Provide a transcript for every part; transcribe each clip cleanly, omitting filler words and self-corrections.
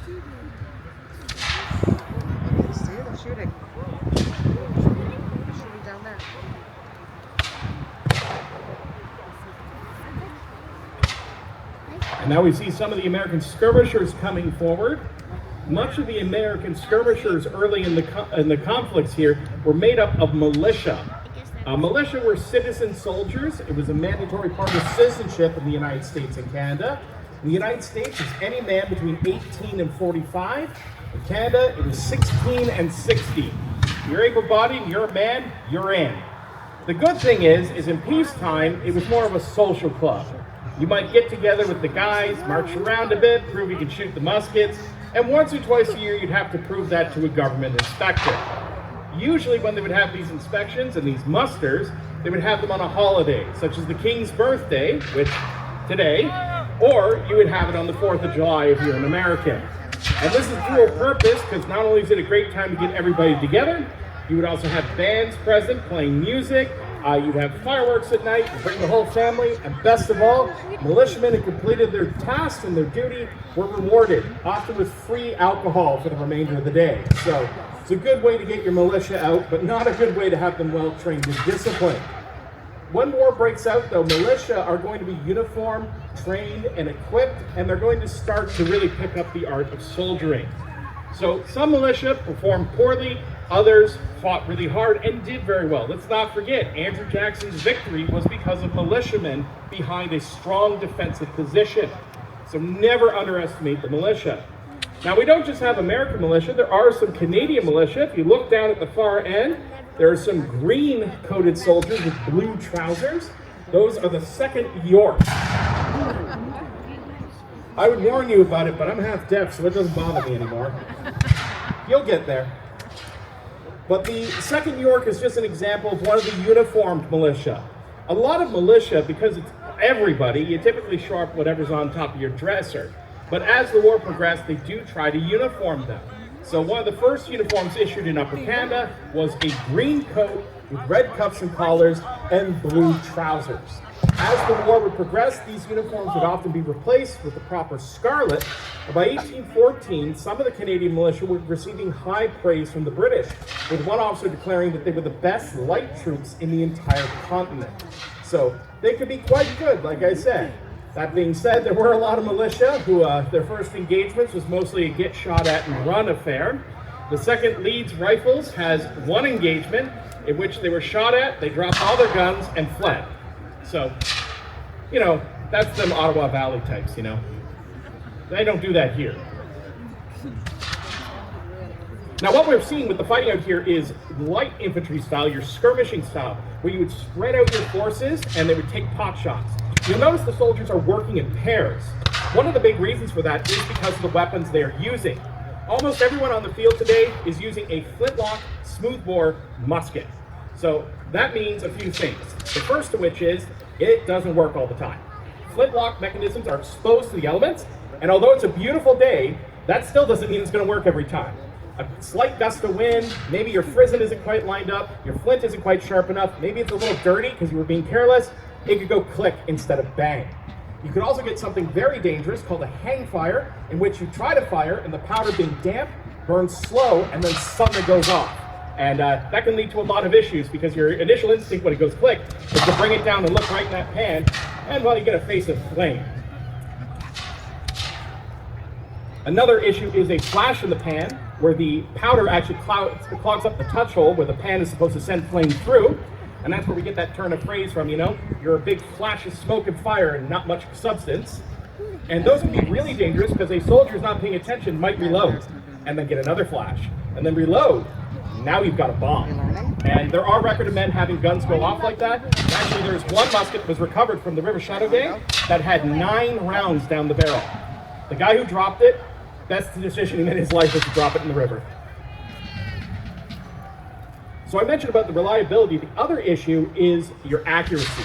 See, they're shooting. They're shooting down there. And now we see some of the American skirmishers coming forward. Much of the American skirmishers early in the conflicts here were made up of militia. Militia were citizen soldiers. It was a mandatory part of citizenship in the United States and Canada. In the United States, it's any man between 18 and 45. In Canada, it was 16 and 60. You're able-bodied, you're a man, you're in. The good thing is in peacetime, it was more of a social club. You might get together with the guys, march around a bit, prove you can shoot the muskets, and once or twice a year, you'd have to prove that to a government inspector. Usually when they would have these inspections and these musters, they would have them on a holiday, such as the King's birthday, which today, or you would have it on the 4th of July if you're an American. And this is dual purpose because not only is it a great time to get everybody together, you would also have bands present playing music, you'd have fireworks at night, you bring the whole family, and best of all, militiamen who completed their tasks and their duty were rewarded, often with free alcohol for the remainder of the day. So it's a good way to get your militia out, but not a good way to have them well trained and disciplined. When war breaks out, though, militia are going to be uniformed, trained, and equipped, and they're going to start to really pick up the art of soldiering. So some militia performed poorly, others fought really hard and did very well. Let's not forget, Andrew Jackson's victory was because of militiamen behind a strong defensive position. So never underestimate the militia. Now, we don't just have American militia, there are some Canadian militia. If you look down at the far end, there are some green-coated soldiers with blue trousers. Those are the 2nd York. I would warn you about it, but I'm half deaf, so it doesn't bother me anymore. You'll get there. But the 2nd York is just an example of one of the uniformed militia. A lot of militia, because it's everybody, you typically show up whatever's on top of your dresser. But as the war progressed, they do try to uniform them. So one of the first uniforms issued in Upper Canada was a green coat with red cuffs and collars and blue trousers. As the war would progress, these uniforms would often be replaced with the proper scarlet. By 1814, some of the Canadian militia were receiving high praise from the British, with one officer declaring that they were the best light troops in the entire continent. So they could be quite good, like I said. That being said, there were a lot of militia who their first engagements was mostly a get shot at and run affair. The 2nd Leeds Rifles has one engagement in which they were shot at, they dropped all their guns and fled. So, you know, that's them Ottawa Valley types, you know. They don't do that here. Now what we're seeing with the fighting out here is light infantry style, your skirmishing style, where you would spread out your forces and they would take pot shots. You'll notice the soldiers are working in pairs. One of the big reasons for that is because of the weapons they are using. Almost everyone on the field today is using a flintlock smoothbore musket. So that means a few things. The first of which is, it doesn't work all the time. Flintlock mechanisms are exposed to the elements, and although it's a beautiful day, that still doesn't mean it's going to work every time. A slight gust of wind, maybe your frizzen isn't quite lined up, your flint isn't quite sharp enough, maybe it's a little dirty because you were being careless, it could go click instead of bang. You could also get something very dangerous called a hang fire, in which you try to fire and the powder being damp, burns slow, and then suddenly goes off. And that can lead to a lot of issues because your initial instinct when it goes click is to bring it down and look right in that pan, and well, you get a face of flame. Another issue is a flash in the pan, where the powder actually clogs up the touch hole where the pan is supposed to send flame through. And that's where we get that turn of phrase from, you know, you're a big flash of smoke and fire and not much substance. And those can be really dangerous because a soldier who's not paying attention might reload and then get another flash and then reload. Now you've got a bomb. And there are record of men having guns go off like that. Actually, there's one musket that was recovered from the River Shadow Gang that had 9 rounds down the barrel. The guy who dropped it, best decision in his life was to drop it in the river. So I mentioned about the reliability. The other issue is your accuracy.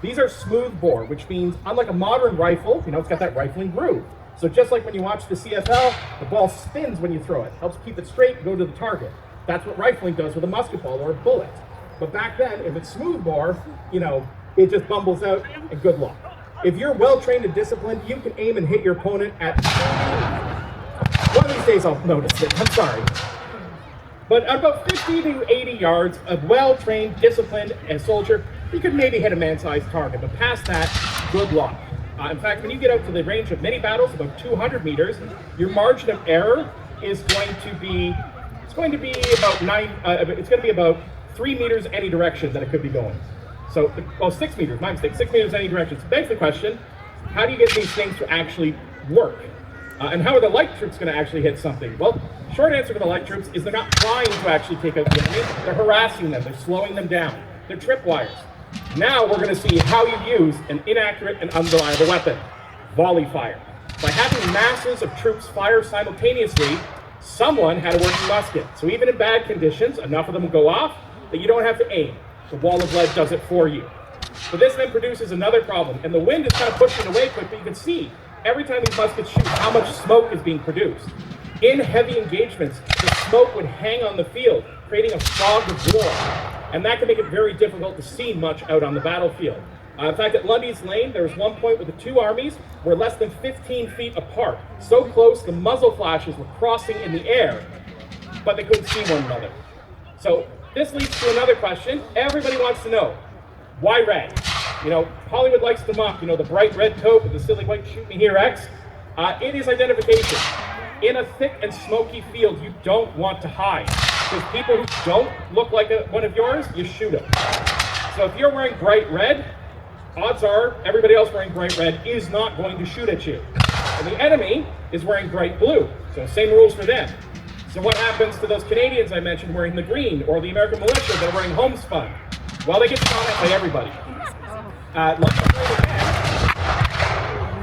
These are smooth bore, which means unlike a modern rifle, you know, it's got that rifling groove. So just like when you watch the CFL, the ball spins when you throw it. Helps keep it straight and go to the target. That's what rifling does with a musket ball or a bullet. But back then, if it's smooth bore, you know, it just bumbles out and good luck. If you're well trained and disciplined, you can aim and hit your opponent at One of these days I'll notice it, I'm sorry. But at about 50 to 80 yards, a well-trained, disciplined soldier, you could maybe hit a man-sized target, but past that, good luck. In fact, when you get out to the range of many battles, about 200 meters, your margin of error is going to be, it's going to be about 3 meters any direction that it could be going. So, 6 meters, my mistake, 6 meters any direction. So begs the question, how do you get these things to actually work? And how are the light troops going to actually hit something? Well, short answer to the light troops is they're not trying to actually take out the enemy, they're harassing them, they're slowing them down. They're tripwires. Now we're going to see how you use an inaccurate and unreliable weapon, volley fire. By having masses of troops fire simultaneously, someone had a working musket. So even in bad conditions, enough of them will go off that you don't have to aim. The wall of lead does it for you. So this then produces another problem, and the wind is kind of pushing away quick, but you can see every time these muskets shoot how much smoke is being produced. In heavy engagements, the smoke would hang on the field, creating a fog of war. And that can make it very difficult to see much out on the battlefield. In fact, at Lundy's Lane, there was one point where the two armies were less than 15 feet apart. So close, the muzzle flashes were crossing in the air, but they couldn't see one another. So this leads to another question. Everybody wants to know, why red? You know, Hollywood likes to mock, the bright red coat with the silly white shoot me here X. It is identification. In a thick and smoky field, you don't want to hide. Because people who don't look like one of yours, you shoot them. So if you're wearing bright red, odds are everybody else wearing bright red is not going to shoot at you. And the enemy is wearing bright blue. So same rules for them. So what happens to those Canadians I mentioned wearing the green, or the American militia that are wearing homespun? Well, they get shot at by everybody.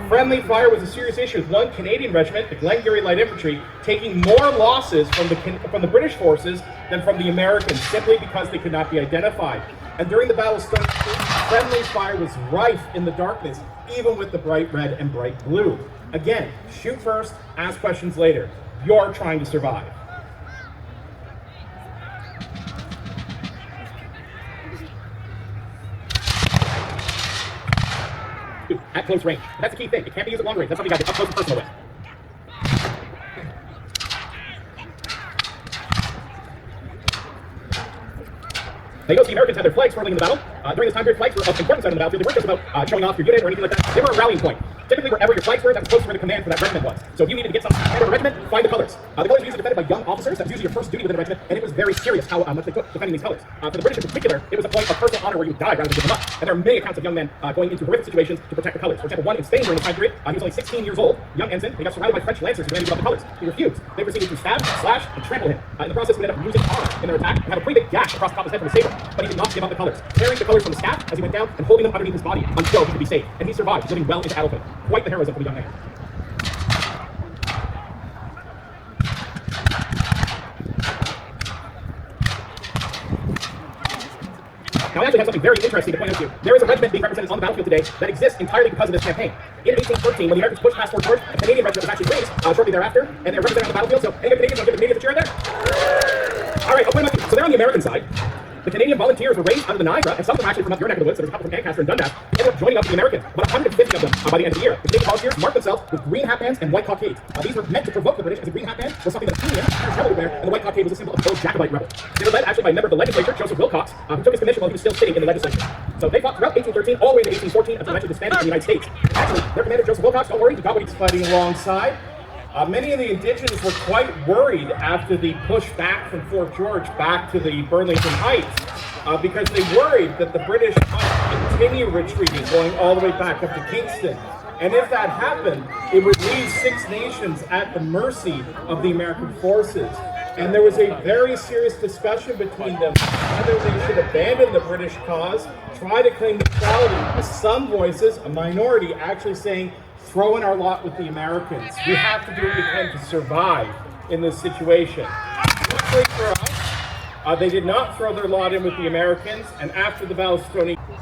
Friendly fire was a serious issue, with one Canadian regiment, the Glengarry Light Infantry, taking more losses from the British forces than from the Americans, simply because they could not be identified. And during the Battle of Stoney Creek, friendly fire was rife in the darkness, even with the bright red and bright blue. Again, shoot first, ask questions later. You're trying to survive. At close range. That's the key thing. It can't be used at long range. That's something you got to get up close and personal with. Now, the Americans had their flags swirling in the battle. During this time period, flags were of importance out in the battlefield. They weren't just about showing off your unit or anything like that. They were a rallying point. Typically, wherever your flags were, that was close to where the command for that regiment was. So if you needed to get something out of a regiment, find the colors. The colors were usually defended by young officers. That was usually your first duty within the regiment, and it was very serious how much they took defending these colors. For the British in particular, it was a point of personal honor where you would die rather than give them up. And there are many accounts of young men going into horrific situations to protect the colors. For example, one in Spain during the time period, he was only 16 years old, young ensign. He got surrounded by French lancers who ran to the colors. He refused. They proceeded to stab, slash, and trample him. In the process, we ended up losing armor in their attack and had a pretty big gash across the top of his head from his saber. But he did not give up the colors, carrying the colors from the staff as he went down and holding them underneath his body until he could be saved. And he survived, living well into adulthood. Quite the heroism for a young man. Now, I actually have something very interesting to point out to you. There is a regiment being represented on the battlefield today that exists entirely because of this campaign. In 1813, when the Americans pushed past Fort George, a Canadian regiment was actually raised shortly thereafter, and they're represented on the battlefield. So, any of the Canadians want to give the Canadians a cheer there? All right, I'll point out. So they're on the American side. The Canadian volunteers were raised out of the Niagara, and some of them actually from up your neck of the woods. So there's a couple from Ancaster and Dundas. Ended up joining up with the Americans. About 150 of them by the end of the year. The Canadian volunteers marked themselves with green hat bands and white cockades. These were meant to provoke the British, as the green hat band was something that the Union would wear, and the white cockade was a symbol of the old Jacobite rebel. They were led actually by a member of the legislature, Joseph Wilcox, who took his commission while he was still sitting in the legislature. So they fought throughout 1813 all the way to 1814 until eventually disbanded in the United States. Actually, their commander, Joseph Wilcox, don't worry, he got what he's fighting alongside. Many of the Indigenous were quite worried after the push back from Fort George back to the Burlington Heights, because they worried that the British might continue retreating, going all the way back up to Kingston. And if that happened, it would leave Six Nations at the mercy of the American forces. And there was a very serious discussion between them whether they should abandon the British cause, try to claim neutrality, with some voices, a minority, actually saying, throw in our lot with the Americans. We have to do what we can to survive in this situation. Luckily for us, they did not throw their lot in with the Americans, and after the Battle of Stoney Creek,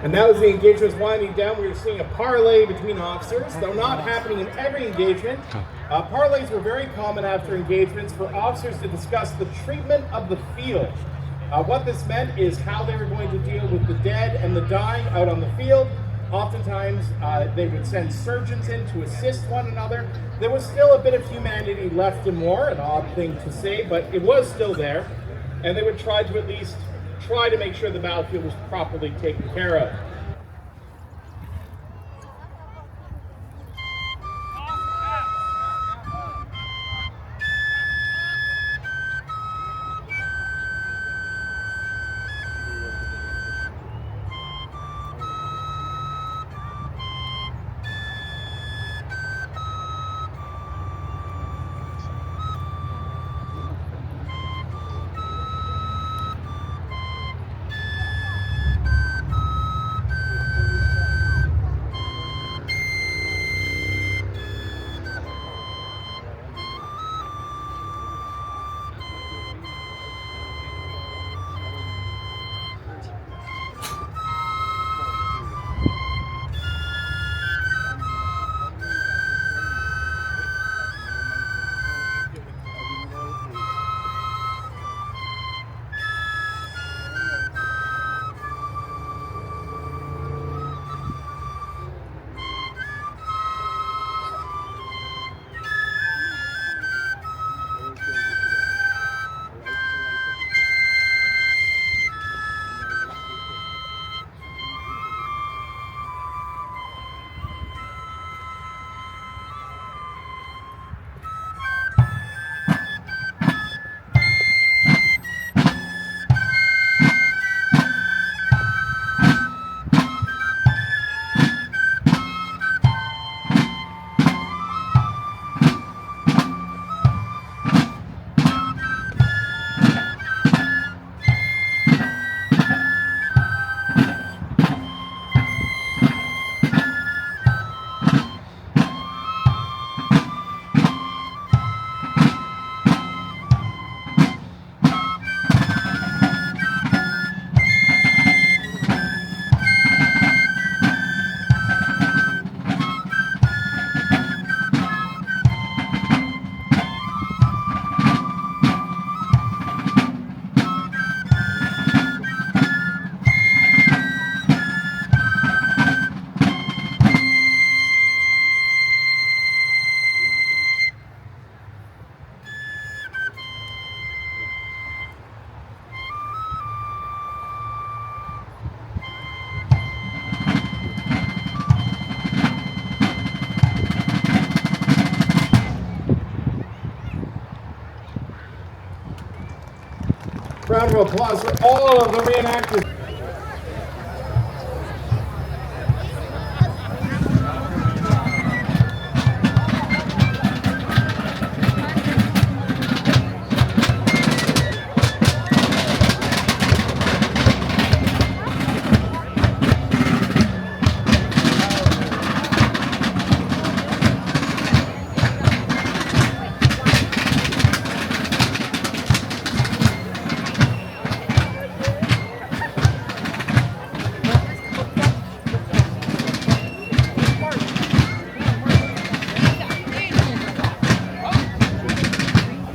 and that was the engagement was winding down. We were seeing a parley between officers, though not happening in every engagement. Parleys were very common after engagements for officers to discuss the treatment of the field. What this meant is how they were going to deal with the dead and the dying out on the field, Oftentimes, they would send surgeons in to assist one another. There was still a bit of humanity left in war, an odd thing to say, but it was still there. And they would try to at least try to make sure the battlefield was properly taken care of. Round of applause for all of the reenactors.